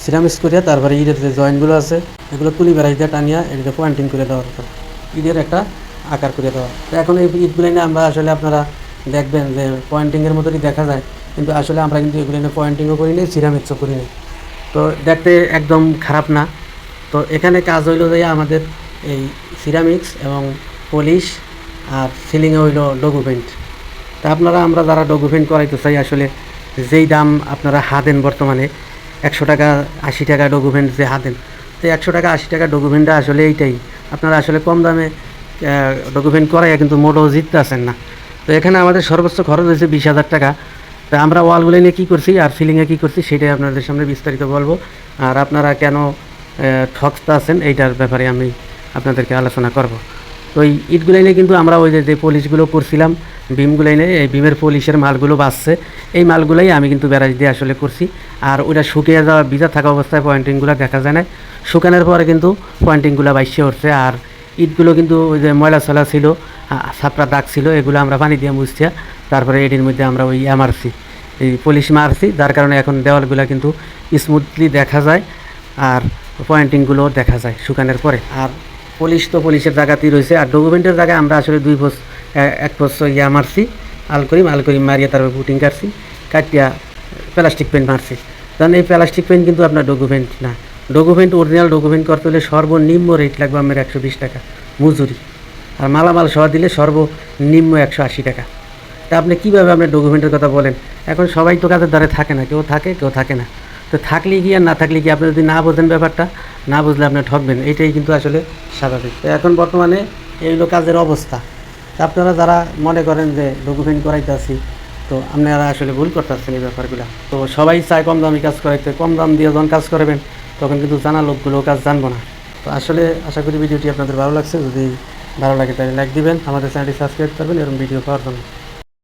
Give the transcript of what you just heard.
Ceramics করিয়া তারপরে ইটের যে জয়েন্টগুলো আছে এগুলো তুলি বেড়াই দিয়ে টানিয়া এটাকে পয়েন্টিং করে দেওয়ার কথা, ইটের একটা আকার করে দেওয়া। তো এখন এই ইটগুলো নিয়ে আমরা আসলে আপনারা দেখবেন যে পয়েন্টিংয়ের মতোই দেখা যায়, কিন্তু আসলে আমরা কিন্তু এগুলো নিয়ে পয়েন্টিংও করি নি, সিরামিক্সও করি নি। তো দেখতে একদম খারাপ না। তো এখানে কাজ হইলো যে আমাদের এই সিরামিক্স এবং পলিশ আর সিলিংয়ে হইলো ডগু পেইন্ট। তা আমরা যারা ডগু পেইন্ট করাইতে চাই, আসলে যেই দাম আপনারা হাতেন বর্তমানে 100 টাকা 80 টাকা ডগু পেইন্ট যে হাতেন, তো 100 টাকা 80 টাকা ডগু পেইন্টটা আসলে এইটাই আপনারা আসলে কম দামে ডগু পেইন্ট করাইয়া কিন্তু মোটেও জিততে আসেন না। তো এখানে আমাদের সর্বোচ্চ খরচ হয়েছে 20,000 টাকা। তা আমরা ওয়ালগুলো নিয়ে কী করছি আর সিলিংয়ে কী করছি সেটাই আপনাদের সামনে বিস্তারিত বলবো, আর আপনারা কেন ঠকতে আছেন এইটার ব্যাপারে আমি আপনাদেরকে আলোচনা করব। তো এই ইটগুলো নিয়ে কিন্তু আমরা ওই যে পলিশগুলো করছিলাম বিমগুলো নিয়ে, এই বিমের পলিশের মালগুলো বাঁচছে, এই মালগুলোই আমি কিন্তু ব্যারাজ দিয়ে আসলে করছি। আর ওইটা শুকিয়ে যাওয়া ভিজা থাকা অবস্থায় পয়েন্টিংগুলো দেখা যায় না, শুকানোর পরে কিন্তু পয়েন্টিংগুলো বাইশে উঠছে। আর ইটগুলো কিন্তু ওই যে ময়লা ছলা ছিল, ছাপড়া দাগ ছিল, এগুলো আমরা পানি দিয়ে মুছছিয়া তারপরে এটির মধ্যে আমরা ওই মারছি, এই পলিশ মারছি, যার কারণে এখন দেওয়ালগুলো কিন্তু স্মুথলি দেখা যায় আর পয়েন্টিংগুলো দেখা যায় শুকানোর পরে। আর পলিশ তো পলিশের জায়গাতেই রয়েছে, আর ডকুমেন্টের জায়গায় আমরা আসলে 1 বছর মারছি, আলকরি মারিয়ে তারপর পুটিং কাটছি, কাটিয়া প্লাস্টিক পেন্ট মারছি। কারণ এই প্লাস্টিক পেন্ট কিন্তু আপনার ডকুমেন্ট না, ডকুমেন্ট অরিজিনাল ডকুমেন্ট করতে হলে সর্বনিম্ন রেট লাগবে আমার 120 টাকা মজুরি, আর মালামাল সহ দিলে সর্বনিম্ন 180 টাকা। তা আপনি কীভাবে আপনার ডকুমেন্টের কথা বলেন? এখন সবাই তো কাজের দ্বারে থাকে না, কেউ থাকে কেউ থাকে না। তো থাকলে কি আর না থাকলে কি, আপনি যদি না বোঝেন ব্যাপারটা, না বুঝলে আপনি ঠকবেন, এইটাই কিন্তু আসলে স্বাভাবিক। তো এখন বর্তমানে এইগুলো কাজের অবস্থা। তা আপনারা যারা মনে করেন যে ডকুমেন্ট করাইতে আসি, তো আপনারা আসলে ভুল করতে আসছেন এই ব্যাপারগুলো। তো সবাই চায় কম দামি কাজ করাইতে, কম দাম দিয়ে যখন কাজ করবেন তখন কিন্তু জানা লোকগুলো কাজ জানবো না। তো আসলে আশা করি ভিডিওটি আপনাদের ভালো লাগছে, যদি ভালো লাগে তাহলে লাইক দিবেন, আমাদের চ্যানেলটি সাবস্ক্রাইব করবেন এরকম ভিডিও পাওয়ার জন্য।